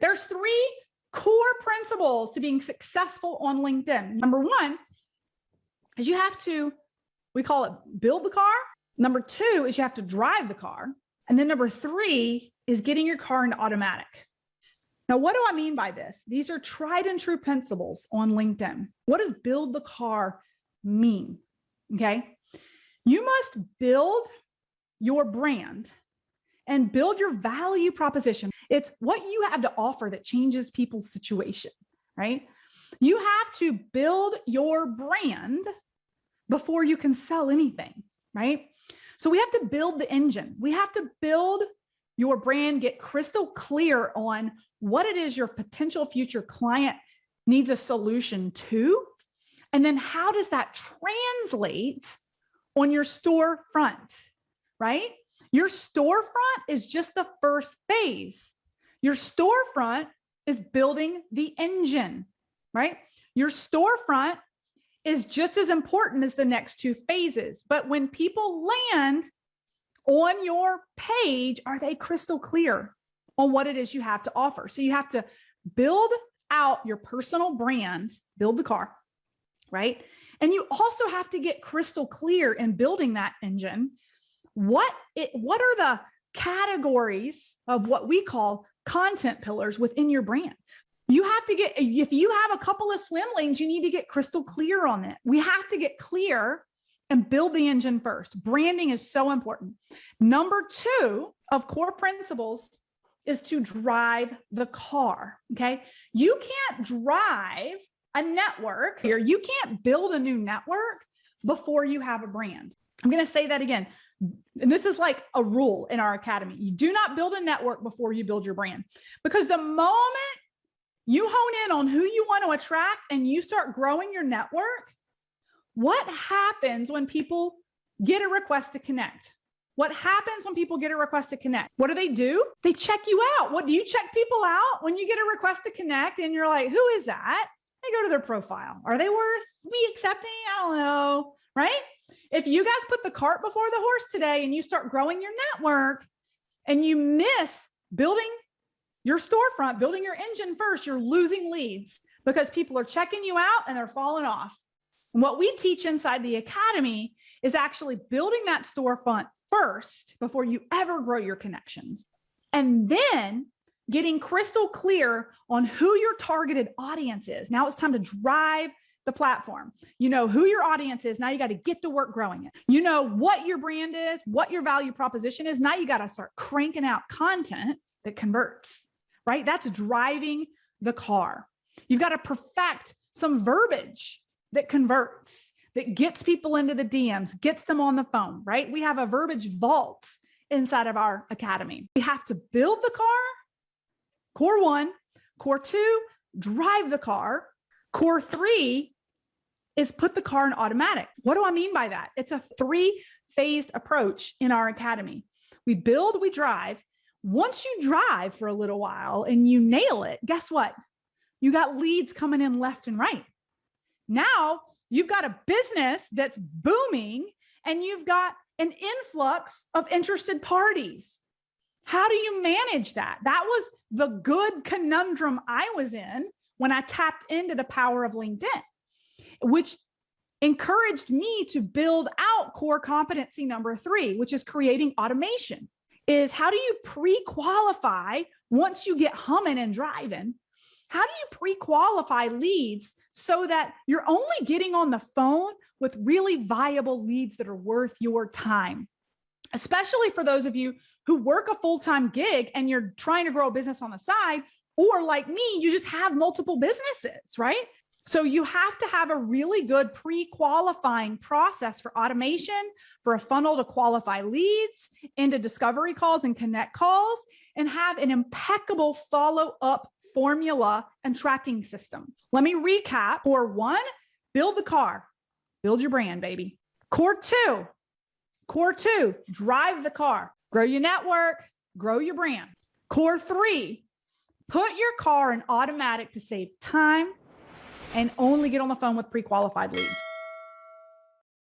There's three core principles to being successful on LinkedIn. Number one is you have to, we call it build the car. Number two is you have to drive the car. And then number three is getting your car into automatic. Now, what do I mean by this? These are tried and true principles on LinkedIn. What does build the car mean? Okay. You must build your brand and build your value proposition. It's what you have to offer that changes people's situation, right? You have to build your brand before you can sell anything, right? So we have to build the engine. We have to build your brand, get crystal clear on what it is your potential future client needs a solution to. And then how does that translate on your storefront, right? Your storefront is just the first phase. Your storefront is building the engine, right? Your storefront is just as important as the next two phases. But when people land on your page, are they crystal clear on what it is you have to offer? So you have to build out your personal brand, build the car, right? And you also have to get crystal clear in building that engine. What are the categories of what we call content pillars within your brand? You have to get, if you have a couple of swim lanes, you need to get crystal clear on it. We have to get clear and build the engine first. Branding is so important. Number two of core principles is to drive the car, okay? You can't drive a network here. You can't build a new network before you have a brand. I'm going to say that again. And this is like a rule in our academy. You do not build a network before you build your brand, because the moment you hone in on who you want to attract and you start growing your network, what happens when people get a request to connect? What happens when people get a request to connect? What do? They check you out. What do you check people out when you get a request to connect and you're like, who is that? They go to their profile. Are they worth me accepting? I don't know, right? If you guys put the cart before the horse today and you start growing your network and you miss building your storefront, building your engine first, you're losing leads because people are checking you out and they're falling off. And what we teach inside the academy is actually building that storefront first before you ever grow your connections. And then getting crystal clear on who your targeted audience is. Now it's time to drive the platform. You know who your audience is. Now you got to get to work growing it. You know what your brand is, what your value proposition is. Now you got to start cranking out content that converts, right? That's driving the car. You've got to perfect some verbiage that converts, that gets people into the DMs, gets them on the phone, right? We have a verbiage vault inside of our academy. We have to build the car, core one. Core two, drive the car. Core three is put the car in automatic. What do I mean by that? It's a three-phased approach in our academy. We build, we drive. Once you drive for a little while and you nail it, guess what? You got leads coming in left and right. Now you've got a business that's booming and you've got an influx of interested parties. How do you manage that? That was the good conundrum I was in when I tapped into the power of LinkedIn, which encouraged me to build out core competency number three, which is creating automation. Is how do you pre-qualify once you get humming and driving? How do you pre-qualify leads so that you're only getting on the phone with really viable leads that are worth your time? Especially for those of you who work a full-time gig and you're trying to grow a business on the side, or like me, you just have multiple businesses, right? So you have to have a really good pre-qualifying process for automation, for a funnel to qualify leads into discovery calls and connect calls, and have an impeccable follow-up formula and tracking system. Let me recap. Core one, build the car, build your brand, baby. Core two, drive the car, grow your network, grow your brand. Core three, put your car in automatic to save time and only get on the phone with pre-qualified leads.